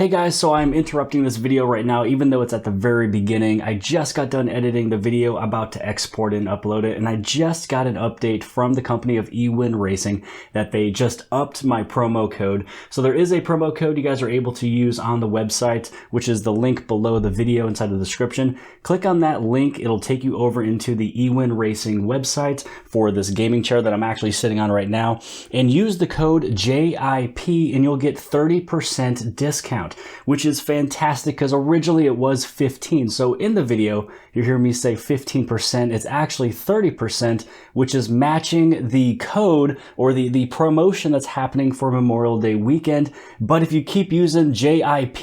Hey guys, so I'm interrupting this video right now, even though it's at the very beginning. I just got done editing the video, about to export and upload it, and I just got an update from the company of EWin Racing that they just upped my promo code. So there is a promo code you guys are able to use on the website, which is the link below the video inside the description. Click on that link, it'll take you over into the EWin Racing website for this gaming chair that I'm actually sitting on right now, and use the code JIP and you'll get 30% discount. Which is fantastic because originally it was 15. So in the video, you hear me say 15%. It's actually 30%, which is matching the code or the promotion that's happening for Memorial Day weekend. But if you keep using JIP,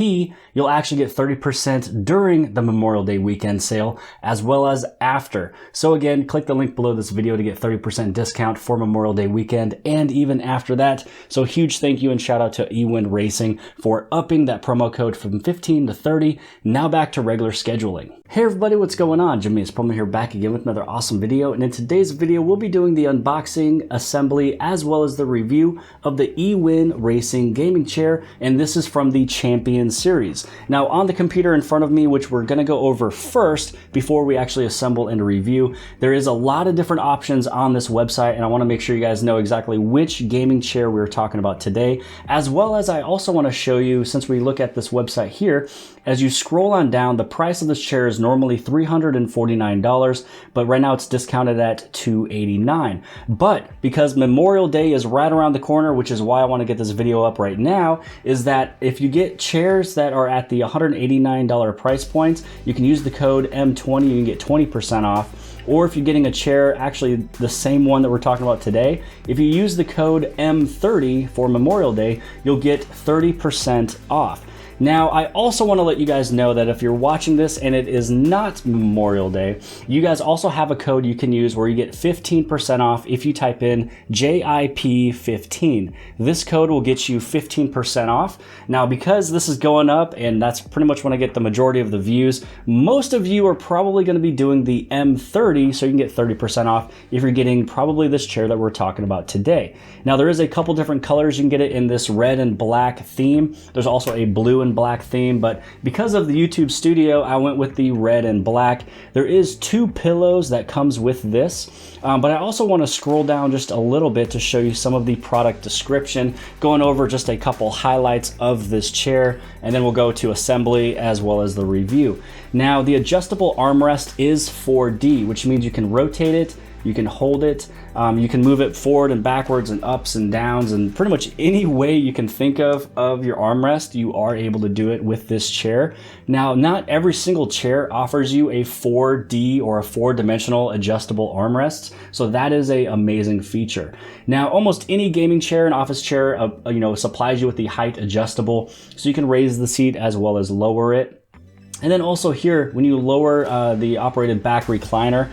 you'll actually get 30% during the Memorial Day weekend sale as well as after. So again, click the link below this video to get 30% discount for Memorial Day weekend and even after that. So huge thank you and shout out to EWin Racing for upping that promo code from 15 to 30. Now back to regular scheduling. Hey everybody, what's going on? Jimmy's Promo here, back again with another awesome video. And in today's video, we'll be doing the unboxing, assembly, as well as the review of the EWin Racing gaming chair. And this is from the Champion series. Now on the computer in front of me, which we're gonna go over first before we actually assemble and review, there is a lot of different options on this website. And I wanna make sure you guys know exactly which gaming chair we're talking about today, as well as I also wanna show you, since we look at this website here, as you scroll on down, the price of this chair is normally $349, but right now it's discounted at $289. But because Memorial Day is right around the corner, which is why I want to get this video up right now, is that if you get chairs that are at the $189 price point, you can use the code M20, you can get 20% off. Or if you're getting a chair, actually the same one that we're talking about today, if you use the code M30 for Memorial Day, you'll get 30% off. Now, I also want to let you guys know that if you're watching this and it is not Memorial Day, you guys also have a code you can use where you get 15% off if you type in JIP15. This code will get you 15% off. Now, because this is going up and that's pretty much when I get the majority of the views, most of you are probably going to be doing the M30, so you can get 30% off if you're getting probably this chair that we're talking about today. Now, there is a couple different colors. You can get it in this red and black theme. There's also a blue and black theme, but because of the YouTube Studio, I went with the red and black. There is 2 pillows that comes with this, but I also want to scroll down just a little bit to show you some of the product description, going over just a couple highlights of this chair, and then we'll go to assembly as well as the review. Now, the adjustable armrest is 4D, which means you can rotate it, you can hold it, you can move it forward and backwards and ups and downs, and pretty much any way you can think of your armrest, you are able to do it with this chair. Now, not every single chair offers you a 4D or a 4-dimensional adjustable armrest, so that is an amazing feature. Now, almost any gaming chair and office chair supplies you with the height adjustable, so you can raise the seat as well as lower it. And then also here, when you lower the operated back recliner,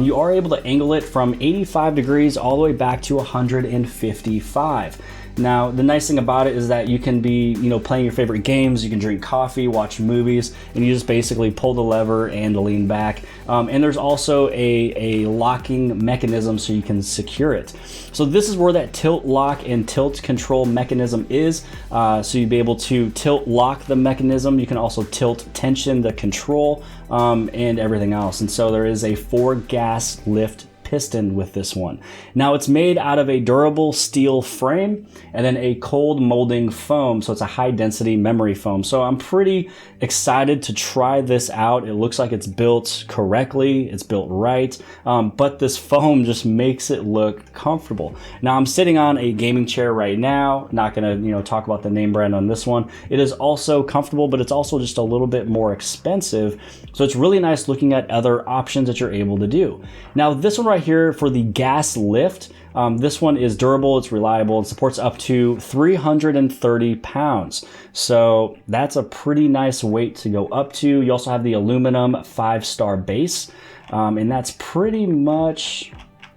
you are able to angle it from 85 degrees all the way back to 155. Now, the nice thing about it is that you can be, playing your favorite games, you can drink coffee, watch movies, and you just basically pull the lever and lean back. And there's also a locking mechanism so you can secure it. So this is where that tilt lock and tilt control mechanism is. So you'd be able to tilt lock the mechanism. You can also tilt tension the control and everything else. And so there is a 4-gas lift piston with this one. Now, it's made out of a durable steel frame and then a cold molding foam, so it's a high density memory foam. So I'm pretty excited to try this out. It looks like it's built correctly, it's built right, but this foam just makes it look comfortable. Now, I'm sitting on a gaming chair right now, not gonna talk about the name brand on this one. It is also comfortable, but it's also just a little bit more expensive, so it's really nice looking at other options that you're able to do. Now, this one right here for the gas lift, this one is durable, it's reliable, and supports up to 330 pounds. So that's a pretty nice weight to go up to. You also have the aluminum 5-star base, and that's pretty much,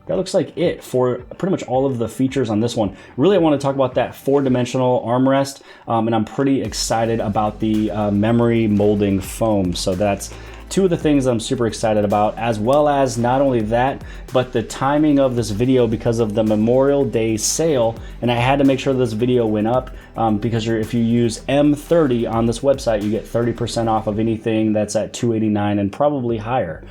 that looks like it for pretty much all of the features on this one. Really, I want to talk about that 4-dimensional armrest, and I'm pretty excited about the memory molding foam. So that's two of the things I'm super excited about, as well as not only that, but the timing of this video because of the Memorial Day sale. And I had to make sure this video went up because if you use M30 on this website, you get 30% off of anything that's at $289 and probably higher.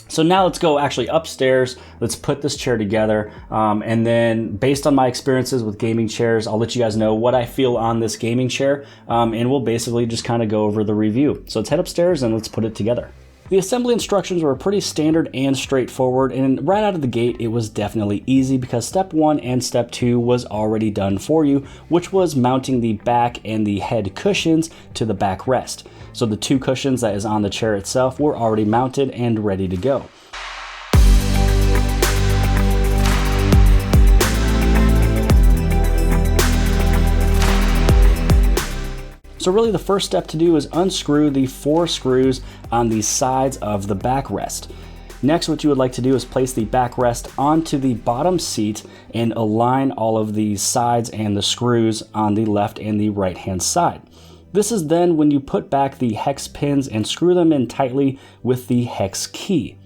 So now let's go actually upstairs. Let's put this chair together. And then based on my experiences with gaming chairs, I'll let you guys know what I feel on this gaming chair. And we'll basically just kind of go over the review. So let's head upstairs and let's put it together. The assembly instructions were pretty standard and straightforward, and right out of the gate it was definitely easy because step 1 and step 2 was already done for you, which was mounting the back and the head cushions to the backrest. So the 2 cushions that is on the chair itself were already mounted and ready to go. So really the first step to do is unscrew the 4 screws on the sides of the backrest. Next, what you would like to do is place the backrest onto the bottom seat and align all of the sides and the screws on the left and the right hand side. This is then when you put back the hex pins and screw them in tightly with the hex key.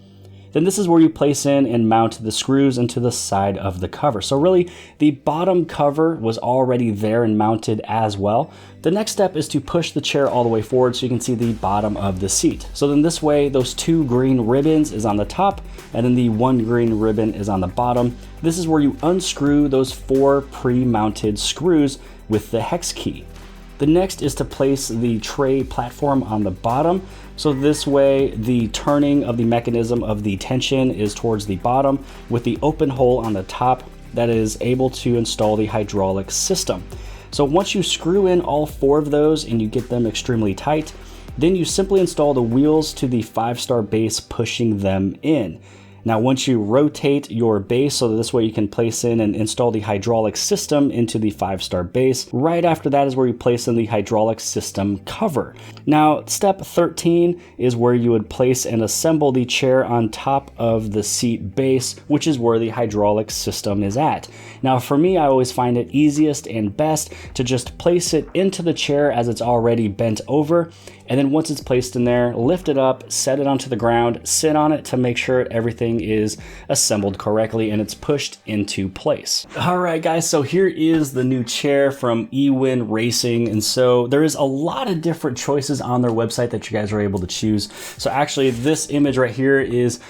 Then this is where you place in and mount the screws into the side of the cover. So really, the bottom cover was already there and mounted as well. The next step is to push the chair all the way forward so you can see the bottom of the seat. So then this way, those 2 green ribbons is on the top, and then the 1 green ribbon is on the bottom. This is where you unscrew those 4 pre-mounted screws with the hex key. The next is to place the tray platform on the bottom. So this way the turning of the mechanism of the tension is towards the bottom with the open hole on the top that is able to install the hydraulic system. So once you screw in all 4 of those and you get them extremely tight, then you simply install the wheels to the 5-star base, pushing them in. Now, once you rotate your base so that this way you can place in and install the hydraulic system into the 5-star base, right after that is where you place in the hydraulic system cover. Now, step 13 is where you would place and assemble the chair on top of the seat base, which is where the hydraulic system is at. Now, for me, I always find it easiest and best to just place it into the chair as it's already bent over. And then once it's placed in there, lift it up, set it onto the ground, sit on it to make sure everything is assembled correctly and it's pushed into place. All right, guys, so here is the new chair from EWin Racing. And so there is a lot of different choices on their website that you guys are able to choose. So actually this image right here is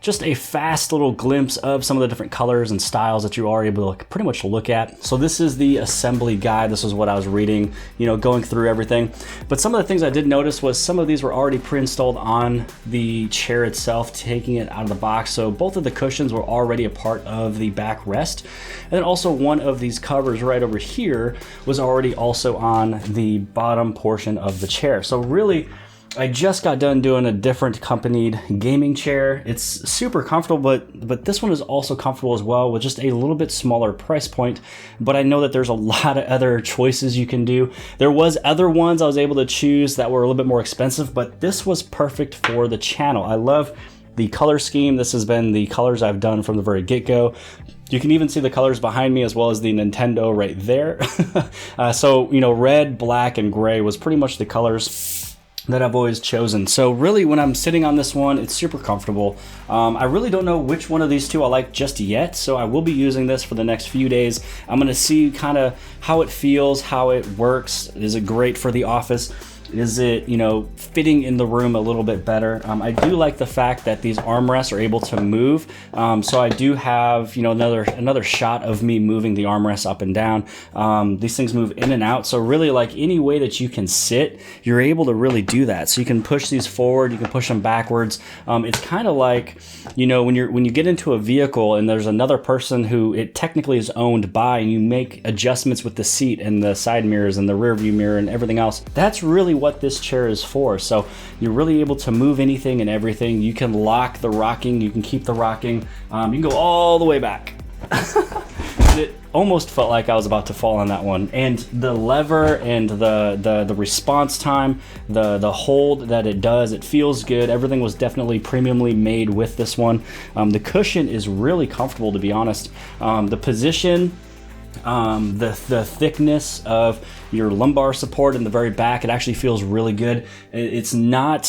just a fast little glimpse of some of the different colors and styles that you are able to pretty much look at. So this is the assembly guide. This is what I was reading, going through everything. But some of the things I did notice was some of these were already pre-installed on the chair itself, taking it out of the box. So both of the cushions were already a part of the backrest. And then also one of these covers right over here was already also on the bottom portion of the chair. So really, I just got done doing a different accompanied gaming chair. It's super comfortable, but this one is also comfortable as well with just a little bit smaller price point. But I know that there's a lot of other choices you can do. There was other ones I was able to choose that were a little bit more expensive, but this was perfect for the channel. I love the color scheme. This has been the colors I've done from the very get-go. You can even see the colors behind me as well as the Nintendo right there. So, red, black, and gray was pretty much the colors that I've always chosen. So really, when I'm sitting on this one, it's super comfortable. I really don't know which one of these 2 I like just yet, so I will be using this for the next few days. I'm gonna see kind of how it feels, how it works. Is it great for the office? Is it, fitting in the room a little bit better? I do like the fact that these armrests are able to move. So I do have, another shot of me moving the armrests up and down. These things move in and out. So really, like any way that you can sit, you're able to really do that. So you can push these forward, you can push them backwards. It's kind of like, when you get into a vehicle and there's another person who it technically is owned by, and you make adjustments with the seat and the side mirrors and the rear view mirror and everything else. That's really what this chair is for. So you're really able to move anything and everything. You can lock the rocking, you can keep the rocking, you can go all the way back. It almost felt like I was about to fall on that one. And the lever and the response time, the hold that it does, it feels good. Everything was definitely premiumly made with this one. The cushion is really comfortable, to be honest. The position The thickness of your lumbar support in the very back, it actually feels really good. It's not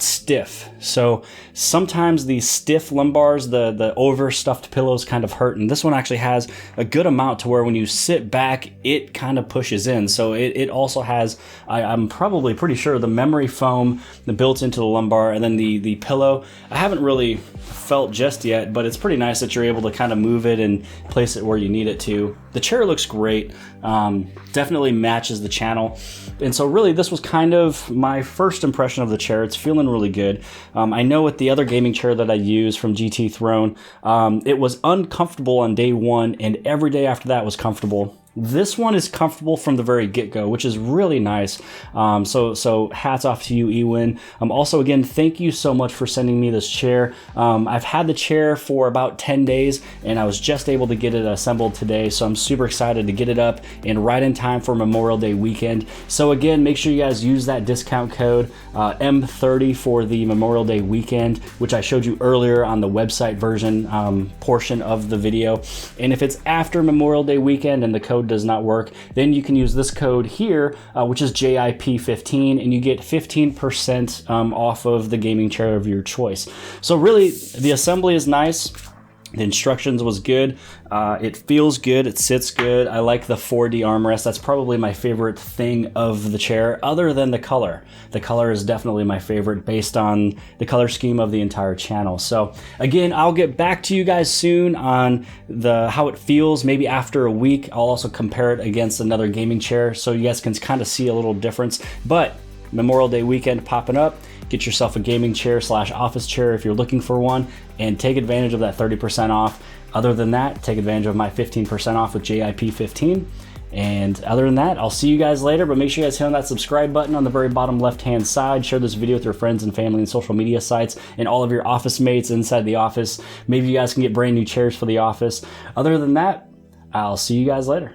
stiff. So sometimes these stiff lumbars, the overstuffed pillows kind of hurt, and this one actually has a good amount to where when you sit back, it kind of pushes in. So it also has, I'm probably pretty sure, the memory foam built into the lumbar, and then the pillow. I haven't really felt just yet, but it's pretty nice that you're able to kind of move it and place it where you need it to. The chair looks great. Definitely matches the channel. And so really this was kind of my first impression of the chair. It's feeling really good. I know with the other gaming chair that I use from GT Throne, it was uncomfortable on day one, and every day after that was comfortable. This one is comfortable from the very get-go, which is really nice. So hats off to you, EWin. Also, again, thank you so much for sending me this chair. I've had the chair for about 10 days, and I was just able to get it assembled today, so I'm super excited to get it up and right in time for Memorial Day weekend. So again, make sure you guys use that discount code M30 for the Memorial Day weekend, which I showed you earlier on the website version portion of the video. And if it's after Memorial Day weekend and the code does not work, then you can use this code here, which is JIP15, and you get 15% off of the gaming chair of your choice. So really, the assembly is nice. The instructions was good. It feels good. It sits good. I like the 4D armrest. That's probably my favorite thing of the chair, other than the color. The color is definitely my favorite based on the color scheme of the entire channel. So again, I'll get back to you guys soon on how it feels. Maybe after a week, I'll also compare it against another gaming chair so you guys can kind of see a little difference. But Memorial Day weekend popping up. Get yourself a gaming chair / office chair if you're looking for one, and take advantage of that 30% off. Other than that, take advantage of my 15% off with JIP15. And other than that, I'll see you guys later, but make sure you guys hit on that subscribe button on the very bottom left-hand side. Share this video with your friends and family and social media sites and all of your office mates inside the office. Maybe you guys can get brand new chairs for the office. Other than that, I'll see you guys later.